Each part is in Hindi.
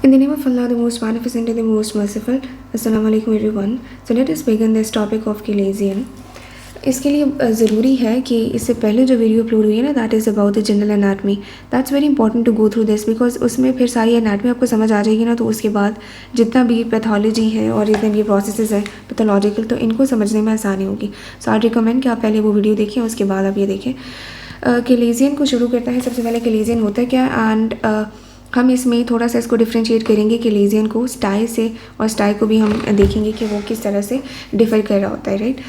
In the name of Allah, the most beneficent and the most merciful. Assalamu alaikum everyone. So let us begin this topic of Chalazion. इसके लिए ज़रूरी है कि इससे पहले जो वीडियो अपलोड हुई है ना, that is about the general anatomy. That's very important to go through this because उसमें फिर सारी एनाटमी आपको समझ आ जाएगी ना, तो उसके बाद जितना भी पैथोलॉजी है और जितने भी प्रोसेसेस हैं पैथोलॉजिकल, तो इनको समझने में आसानी होगी. सो आई रिकमेंड कि आप पहले वो वीडियो देखें, उसके बाद आप ये देखें. चलाज़ियन को शुरू करता है. सबसे पहले चलाज़ियन होता है क्या, एंड हम इसमें थोड़ा सा इसको डिफ्रेंशिएट करेंगे चलाज़ियन को स्टाई से, और स्टाई को भी हम देखेंगे कि वो किस तरह से डिफ़र कर रहा होता है, राइट.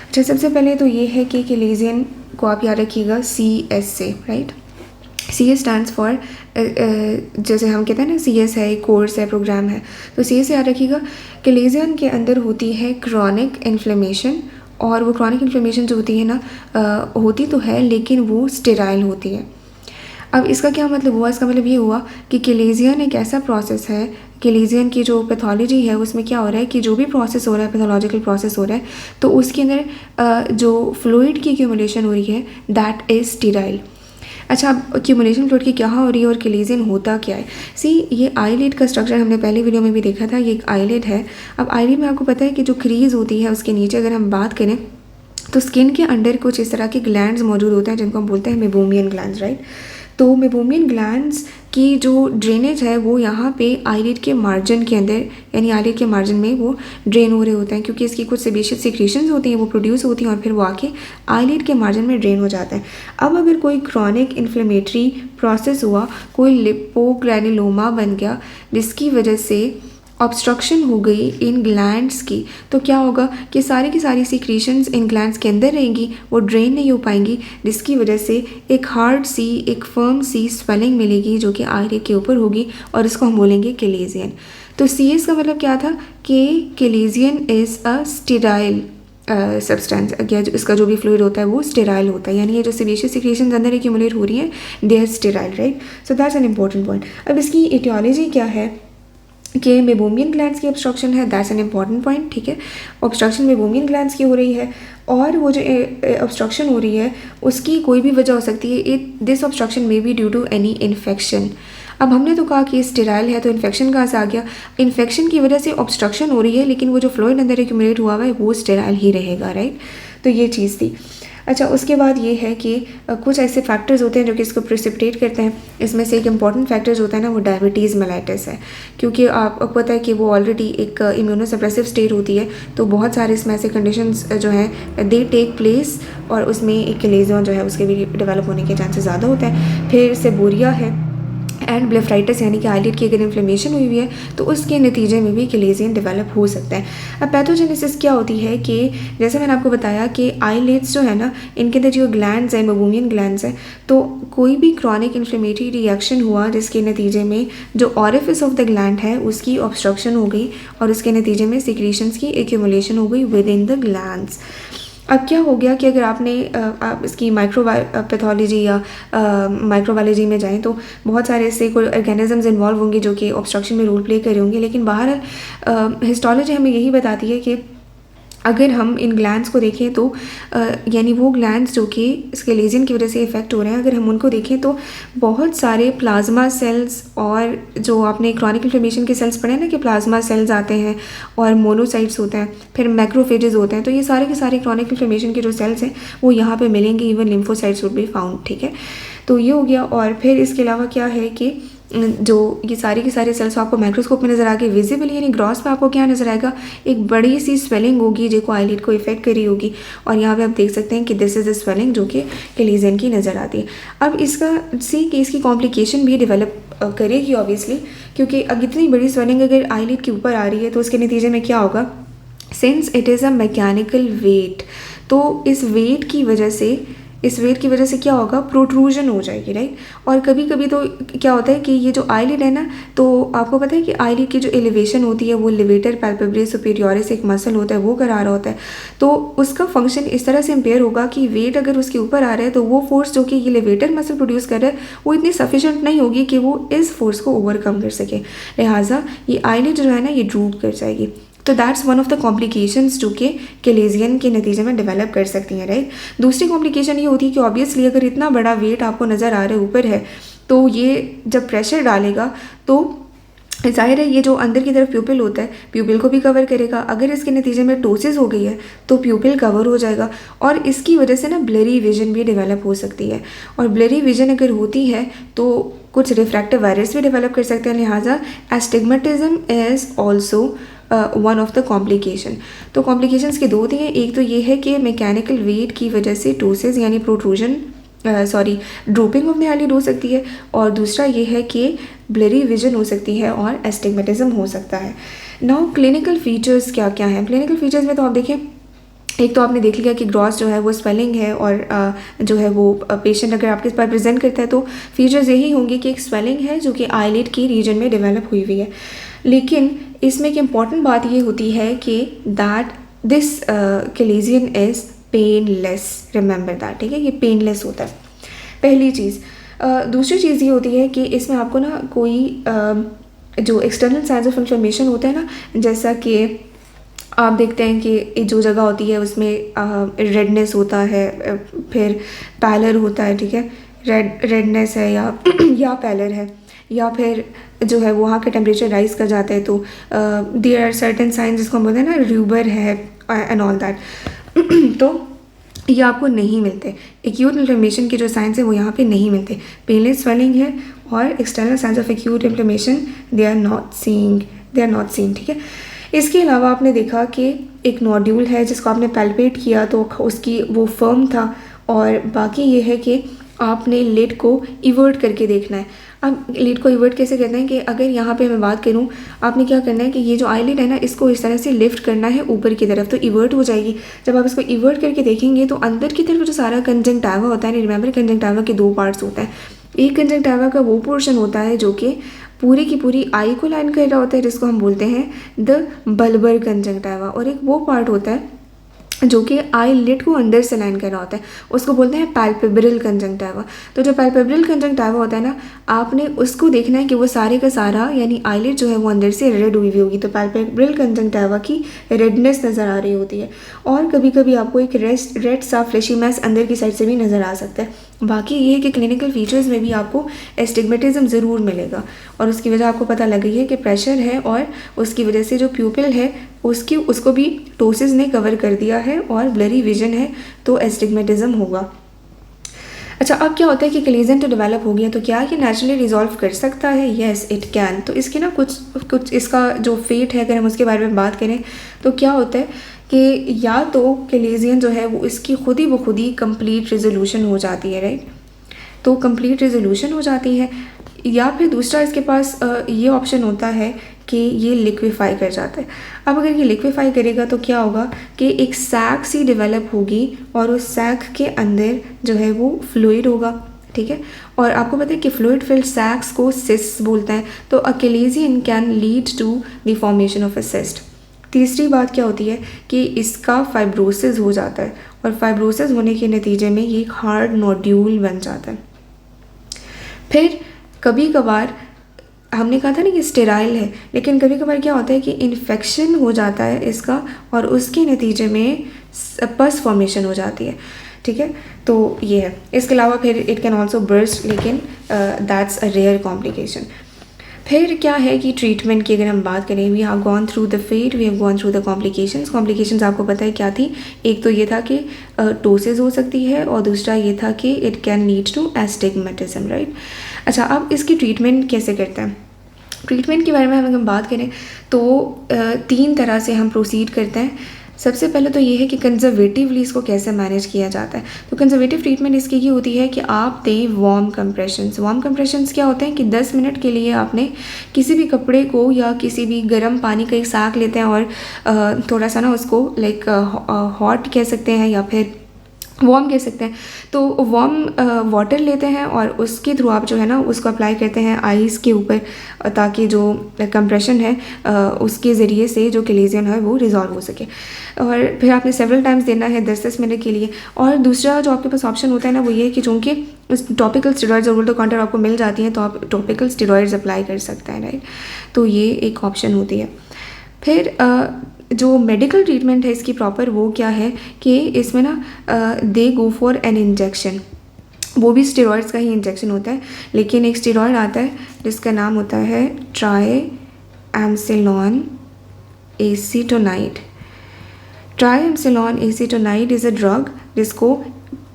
अच्छा, सबसे पहले तो ये है कि चलाज़ियन को आप याद रखिएगा CS से, राइट. CS स्टैंड्स फॉर, जैसे हम कहते हैं ना CS है, कोर्स है, प्रोग्राम है, तो CS से याद रखिएगा. चलाज़ियन के अंदर होती है क्रॉनिक इन्फ्लेमेशन, और वो क्रॉनिक इन्फ्लेमेशन जो होती है ना, होती तो है लेकिन वो स्टेराइल होती है. अब इसका क्या मतलब हुआ, इसका मतलब ये हुआ कि चलाज़ियन एक ऐसा प्रोसेस है, चलाज़ियन की जो पैथोलॉजी है उसमें क्या हो रहा है कि जो भी प्रोसेस हो रहा है, पैथोलॉजिकल प्रोसेस हो रहा है, तो उसके अंदर जो फ्लूइड की एक्यूमुलेशन हो रही है दैट इज़ स्टेराइल. अच्छा, अब एक्यूमुलेशन फ्लूइड की क्या हो रही है और चलाज़ियन होता क्या है. सी, ये आईलिड का स्ट्रक्चर हमने पहले वीडियो में भी देखा था. ये एक आईलिड है. अब आईलिड में आपको पता है कि जो क्रीज होती है उसके नीचे अगर हम बात करें तो स्किन के अंडर कुछ इस तरह के ग्लैंड्स मौजूद होते हैं जिनको हम बोलते हैं मेबोमियन ग्लैंड्स, राइट. तो मेबोमियन ग्लैंड्स की जो ड्रेनेज है वो यहाँ पे आईलिड के मार्जिन के अंदर, यानी आईलिड के मार्जिन में वो ड्रेन हो रहे होते हैं, क्योंकि इसकी कुछ सेबेशियस सिक्रीशंस होती हैं, वो प्रोड्यूस होती हैं और फिर वो आके आईलिड के मार्जिन में ड्रेन हो जाते हैं. अब अगर कोई क्रॉनिक इन्फ्लेमेटरी प्रोसेस हुआ, कोई लिपोग्रैनुलोमा बन गया जिसकी वजह से ऑब्स्ट्रक्शन हो गई इन ग्लैंड्स की, तो क्या होगा कि सारी की सारी सिक्रीशंस इन ग्लैंड्स के अंदर रहेंगी, वो ड्रेन नहीं हो पाएंगी, जिसकी वजह से एक हार्ड सी, एक फर्म सी स्वेलिंग मिलेगी जो कि आईलिड के ऊपर होगी, और इसको हम बोलेंगे चलाज़ियन. तो CS का मतलब क्या था कि चलाज़ियन इज़ अ स्टेराइल सब्सटेंस, या इसका जो भी फ्लूइड होता है वो स्टेराइल होता है, यानी ये जो सेबेशियस सिक्रीशंस अंदर एक्यूमुलेट हो रही हैं they are sterile, right. So that's an important point. अब इसकी एटियोलॉजी क्या है कि मेबोमियन ग्लैंड्स की ऑब्स्ट्रक्शन है, दैट्स एन इम्पॉर्टेंट पॉइंट, ठीक है. ऑब्स्ट्रक्शन मेबोमियन ग्लैंड्स की हो रही है, और वो जो ऑब्स्ट्रक्शन हो रही है उसकी कोई भी वजह हो सकती है. This obstruction may be due to any infection. अब हमने तो कहा कि स्टेराइल है, तो इन्फेक्शन कहाँ से आ गया. इन्फेक्शन की वजह से ऑब्स्ट्रक्शन हो रही है, लेकिन वो जो फ्लूइड अंदर एक्यूमुलेट हुआ है वो स्टेराइल ही रहेगा, राइट. तो ये चीज़ थी. अच्छा, उसके बाद ये है कि कुछ ऐसे फैक्टर्स होते हैं जो कि इसको प्रिसिपिटेट करते हैं. इसमें से एक इम्पॉर्टेंट फैक्टर्स होता है ना, वो डायबिटीज़ मेलाइटिस है, क्योंकि आपको पता है कि वो ऑलरेडी एक इम्यूनोसप्रेसिव स्टेट होती है, तो बहुत सारे इसमें ऐसे कंडीशंस जो हैं दे टेक प्लेस, और उसमें एक चलाज़ियन जो है उसके भी डेवलप होने के चांसेस ज़्यादा होते हैं. फिर सेबोरिया है, एंड ब्लेफराइटिस, यानी कि आईलिड की अगर इन्फ्लेमेशन हुई हुई है तो उसके नतीजे में भी चलाज़ियन डेवलप हो सकता है. अब पैथोजेनेसिस क्या होती है कि जैसे मैंने आपको बताया कि आईलिड्स जो है ना, इनके अंदर जो ग्लैंड्स हैं, मेबोमियन ग्लैंड्स हैं, तो कोई भी क्रॉनिक इन्फ्लेमेटरी रिएक्शन हुआ जिसके नतीजे में जो ऑरिफिस ऑफ द ग्लैंड है उसकी ऑब्स्ट्रक्शन हो गई, और उसके नतीजे में सिक्रीशंस की एक्यूमुलेशन हो गई विद इन द ग्लैंड्स. अब क्या हो गया कि अगर आपने आप इसकी पैथोलॉजी या माइक्रोबायोलॉजी में जाएं तो बहुत सारे ऐसे कोई ऑर्गेनिजम्स इन्वॉल्व होंगे जो कि ऑब्स्ट्रक्शन में रोल प्ले कर रहे होंगे, लेकिन बाहर हिस्टोलॉजी हमें यही बताती है कि अगर हम इन ग्लैंड्स को देखें तो यानी वो ग्लैंड्स जो कि चलाज़ियन की वजह से इफ़ेक्ट हो रहे हैं, अगर हम उनको देखें तो बहुत सारे प्लाज्मा सेल्स, और जो आपने क्रॉनिक इन्फ्लेमेशन के सेल्स पढ़े हैं ना कि प्लाज्मा सेल्स आते हैं और मोनोसाइट्स होते हैं, फिर मैक्रोफेजेस होते हैं, तो ये सारे के सारे क्रॉनिक इन्फ्लेमेशन के जो सेल्स हैं वो यहाँ पे मिलेंगे. Even lymphocytes would be found, ठीक है. तो ये हो गया. और फिर इसके अलावा क्या है कि जो ये सारी की सारी सेल्स आपको माइक्रोस्कोप में नज़र आ गई, विजिबल यानी ग्रॉस पे आपको क्या नज़र आएगा, एक बड़ी सी स्वेलिंग होगी जो आईलिड को इफेक्ट करी होगी, और यहाँ पे आप देख सकते हैं कि दिस इज़ अ स्वेलिंग जो कि चलाज़ियन की नज़र आती है. अब इसका कि इसकी कॉम्प्लिकेशन भी डेवलप करेगी ऑब्वियसली, क्योंकि अब इतनी बड़ी स्वेलिंग अगर आईलिड के ऊपर आ रही है तो उसके नतीजे में क्या होगा, since it is a mechanical weight, तो इस वेट की वजह से क्या होगा, प्रोट्रूजन हो जाएगी, राइट. और कभी कभी तो क्या होता है कि ये जो आईलिड है ना, तो आपको पता है कि आईलिड की जो एलिवेशन होती है वो लिवेटर पैल्पेब्रे सुपीरियोरिस एक मसल होता है वो करा रहा होता है, तो उसका फंक्शन इस तरह से इम्पेयर होगा कि वेट अगर उसके ऊपर आ रहा है तो वो फोर्स जो कि ये लिवेटर मसल प्रोड्यूस कर रहा है वो इतनी सफिशेंट नहीं होगी कि वो इस फोर्स को ओवरकम कर सके, लिहाजा ये आईलिड जो है ना ये ड्रूप कर जाएगी. तो that's one of the complications जो कि चलाज़ियन के नतीजे में डेवलप कर सकती हैं, राइट. दूसरी कॉम्प्लिकेशन ये होती है कि ऑब्वियसली अगर इतना बड़ा वेट आपको नज़र आ रहा है ऊपर है, तो ये जब प्रेशर डालेगा तो ज़ाहिर है ये जो अंदर की तरफ प्यूपिल होता है प्यूपिल को भी कवर करेगा। अगर इसके नतीजे में टोसिस हो गई है तो प्यूपिल कवर हो जाएगा और इसकी वजह से ना ब्लरी विजन भी डेवलप हो सकती है। और ब्लरी विजन अगर होती है तो कुछ रिफ्रैक्टिव वायरस भी डेवलप कर सकते हैं। लिहाजा astigmatism is also one of the complication. तो कॉम्प्लिकेशंस के दो थी हैं, एक तो ये है कि मैकेनिकल वेट की वजह से टोसिस यानी protrusion drooping of the eyelid हो सकती है, और दूसरा ये है कि ब्लरी विजन हो सकती है और एस्टिग्मेटिज्म हो सकता है। नाउ क्लिनिकल फीचर्स क्या क्या हैं? क्लिनिकल फीचर्स में तो आप देखें, एक तो आपने देख लिया कि ग्रॉस जो है वो स्वेलिंग है, और जो है वो पेशेंट अगर आपके पास प्रेजेंट करता है तो फीचर्स यही होंगे कि एक स्वेलिंग है जो कि आईलिड की रीजन में डेवलप हुई हुई है। लेकिन इसमें एक इम्पॉर्टेंट बात ये होती है कि that this chalazion is painless. Remember that, ठीक है, ये पेनलेस होता है पहली चीज़। दूसरी चीज़ ये होती है कि इसमें आपको ना कोई जो एक्सटर्नल साइंस ऑफ इन्फॉर्मेशन होता है ना, जैसा कि आप देखते हैं कि जो जगह होती है उसमें रेडनेस होता है, फिर पैलर होता है, ठीक है, रेडनेस है या पैलर है, या फिर जो है वहाँ का टेम्परेचर राइज कर जाता है, तो देयर आर सर्टेन साइंस जिसको हम बोलते हैं ना रूबर है एंड ऑल दैट। तो ये आपको नहीं मिलते। एक्यूट इन्फ्लेमेशन के जो साइंस है वो यहाँ पे नहीं मिलते। पेनलेस स्वेलिंग है और external signs of acute inflammation they are not seen, ठीक है। इसके अलावा आपने देखा कि एक नोड्यूल है जिसको आपने पैल्पेट किया तो उसकी वो फर्म था, और बाकी ये है कि आपने लिड को इवर्ट करके देखना है। अब लिड को इवर्ट कैसे करना है कि अगर यहाँ पे मैं बात करूँ, आपने क्या करना है कि ये जो आईलिड है ना, इसको इस तरह से लिफ्ट करना है ऊपर की तरफ, तो इवर्ट हो जाएगी। जब आप इसको इवर्ट करके देखेंगे तो अंदर की तरफ जो सारा कंजंक्टिवा होता है, रिमेंबर कंजंक्टिवा के दो पार्ट्स होता है। एक कंजंक्टिवा का वो पोर्शन होता है जो कि पूरी की पूरी आई को लाइन कर रहा होता है, जिसको हम बोलते हैं द बल्बर कंजंक्टिवा, और एक वो पार्ट होता है जो कि आई लिड को अंदर से लाइन कर रहा होता है, उसको बोलते हैं पैल्पेब्रल कंजंक्टिवा। तो जो पैल्पेब्रल कंजंक्टिवा होता है ना, आपने उसको देखना है कि वो सारे का सारा यानी आईलिड जो है वो अंदर से रेड हुई हुई होगी, तो पैल्पेब्रल कंजंक्टिवा की रेडनेस नज़र आ रही होती है। और कभी कभी आपको एक रेड सा फ्लेशी मैस अंदर की साइड से भी नज़र आ सकता है। बाकी ये है कि क्लिनिकल फीचर्स में भी आपको एस्टिग्मेटिज्म ज़रूर मिलेगा, और उसकी वजह आपको पता लग गई है कि प्रेशर है, और उसकी वजह से जो प्यूपिल है उसको भी टोसिस ने कवर कर दिया है, और ब्लरी विजन है तो एस्टिग्मेटिज्म होगा। अच्छा, अब क्या होता है कि कलेजन तो डेवलप हो गया, तो क्या ये नेचुरली रिजॉल्व कर सकता है? Yes it can. तो इसके ना कुछ इसका जो फेट है, अगर हम उसके बारे में बात करें तो क्या होता है कि या तो कलेजियन जो है वो इसकी खुद ही कंप्लीट रेजोल्यूशन हो जाती है, राइट, तो कंप्लीट रेजोल्यूशन हो जाती है, या फिर दूसरा इसके पास ये ऑप्शन होता है कि ये लिक्विफाई कर जाता है। अब अगर ये लिक्विफाई करेगा तो क्या होगा कि एक सैक सी डेवलप होगी, और उस सैक के अंदर जो है वो फ्लूइड होगा, ठीक है। और आपको पता है कि फ्लूइड फिल्ड सैक्स को सिस्ट बोलते हैं, तो a chalazion can lead to the formation of a cyst. तीसरी बात क्या होती है कि इसका फाइब्रोसिस हो जाता है, और फाइब्रोसिस होने के नतीजे में ये एक हार्ड नोड्यूल बन जाता है। फिर कभी कभार हमने कहा था ना कि स्टेराइल है, लेकिन कभी कभार क्या होता है कि इन्फेक्शन हो जाता है इसका, और उसके नतीजे में पस फॉर्मेशन हो जाती है, ठीक है। तो ये है। इसके अलावा फिर इट कैन ऑल्सो बर्स्ट, लेकिन दैट्स अ रेयर कॉम्प्लिकेशन। फिर क्या है कि ट्रीटमेंट की अगर हम बात करें, we have gone through the fate, we have gone through the complications आपको पता है क्या थी? एक तो ये था कि टोसिस हो सकती है, और दूसरा ये था कि it can lead to astigmatism, right. अच्छा, अब इसकी ट्रीटमेंट कैसे करते हैं? ट्रीटमेंट के बारे में अगर हम बात करें तो 3 तरह से हम प्रोसीड करते हैं। सबसे पहले तो ये है कि कंजर्वेटिवली इसको कैसे मैनेज किया जाता है। तो कंजर्वेटिव ट्रीटमेंट इसकी ये होती है कि आप दें वार्म कंप्रेशंस। वार्म कंप्रेशंस क्या होते हैं कि 10 मिनट के लिए आपने किसी भी कपड़े को या किसी भी गर्म पानी का एक साक लेते हैं, और थोड़ा सा ना उसको लाइक हॉट कह सकते हैं या फिर वार्म कह सकते हैं, तो वार्म वाटर लेते हैं और उसके थ्रू आप जो है ना उसको अप्लाई करते हैं आइज़ के ऊपर, ताकि जो कंप्रेशन है उसके ज़रिए से जो कलेजियन है वो रिजॉल्व हो सके। और फिर आपने सेवरल टाइम्स देना है 10-10 मिनट के लिए। और दूसरा जो आपके पास ऑप्शन होता है ना वो ये है कि चूँकि topical steroids over the counter आपको मिल जाती हैं, तो आप टॉपिकल स्टेरॉइड्स अप्लाई कर सकते हैं, राइट। तो ये एक ऑप्शन होती है। फिर जो मेडिकल ट्रीटमेंट है इसकी प्रॉपर वो क्या है कि इसमें ना दे गो फॉर एन इंजेक्शन। वो भी स्टेरॉइड्स का ही इंजेक्शन होता है, लेकिन एक स्टेरॉइड आता है जिसका नाम होता है triamcinolone acetonide. Triamcinolone acetonide is a drug जिसको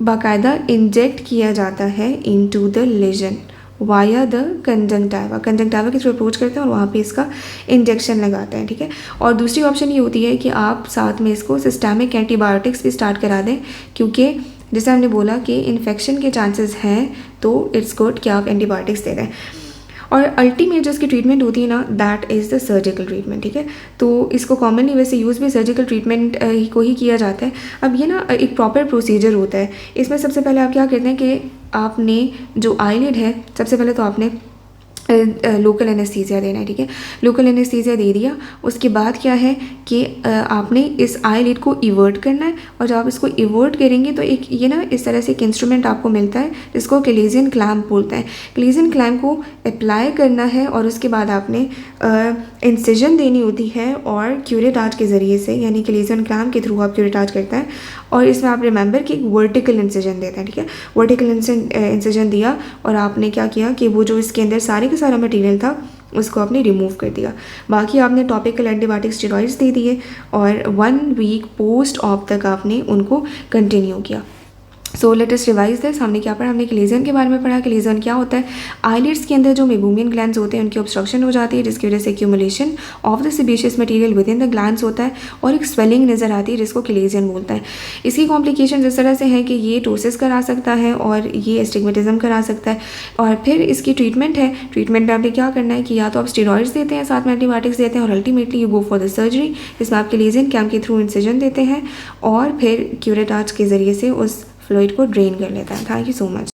बाकायदा इंजेक्ट किया जाता है into the lesion via the conjunctiva. Conjunctiva के थ्रू अप्रोच करते हैं और वहाँ पे इसका इंजेक्शन लगाते हैं, ठीक है। और दूसरी ऑप्शन ये होती है कि आप साथ में इसको सिस्टमिक एंटीबायोटिक्स भी स्टार्ट करा दें, क्योंकि जैसे हमने बोला कि इन्फेक्शन के चांसेस हैं तो इट्स गुड कि आप एंटीबायोटिक्स दे दें। और अल्टीमेट जो इसकी ट्रीटमेंट होती है ना, that is the surgical treatment, ठीक है। तो इसको कॉमनली वैसे यूज़ भी सर्जिकल ट्रीटमेंट को ही किया जाता है। अब ये ना एक प्रॉपर प्रोसीजर होता है। इसमें सबसे पहले आप क्या करते हैं कि आपने जो आईलिड है, सबसे पहले तो आपने लोकल एनेस्थीसिया देना है, ठीक है। लोकल एनेस्थीसिया दे दिया, उसके बाद क्या है कि आपने इस आईलिड को इवर्ट करना है। और जब आप इसको इवर्ट करेंगे तो एक ये ना इस तरह से एक इंस्ट्रूमेंट आपको मिलता है जिसको क्लेजियन क्लैम्प बोलते हैं। क्लेजियन क्लैम्प को अप्लाई करना है और उसके बाद आपने इंसिजन देनी होती है और क्यूरेटाज के ज़रिए से, यानी क्लेजियन क्लैम्प के थ्रू आप क्यूरेटाज करते हैं। और इसमें आप रिमेंबर कि एक वर्टिकल इंसिजन देते हैं, ठीक है। वर्टिकल इंसिजन दिया और आपने क्या किया कि वो जो इसके अंदर सारा मटेरियल था उसको आपने रिमूव कर दिया। बाकी आपने टॉपिकल एंटीबायोटिक स्टेरॉइड्स दे दिए और 1 वीक पोस्ट ऑप तक आपने उनको कंटिन्यू किया। So let us revise this. हमने क्या पढ़ा? हमने क्लेजन के बारे में पढ़ा। क्लेजन क्या होता है? आईलिड्स के अंदर जो मेबूमियन ग्लैंड्स होते हैं उनकी ऑब्स्ट्रक्शन हो जाती है, जिसकी वजह से accumulation of the sebaceous material with in the glands होता है और एक स्वेलिंग नज़र आती है जिसको क्लेजन बोलता है। इसकी कॉम्प्लिकेशन इस तरह से है कि ये टोसिस करा सकता है और ये एस्टिग्मेटिज्म करा सकता है। और फिर इसकी ट्रीटमेंट है। ट्रीटमेंट में आपने क्या करना है कि या तो आप स्टेरॉइड्स देते हैं, साथ में एंटीबायोटिक्स देते हैं और ultimately you go for the surgery, जिसमें आप क्लेजन कैम्प के थ्रू इंसिजन देते हैं और फिर क्यूरेटाज के ज़रिए से उस फ्लूइड को ड्रेन कर लेता है। Thank you so much.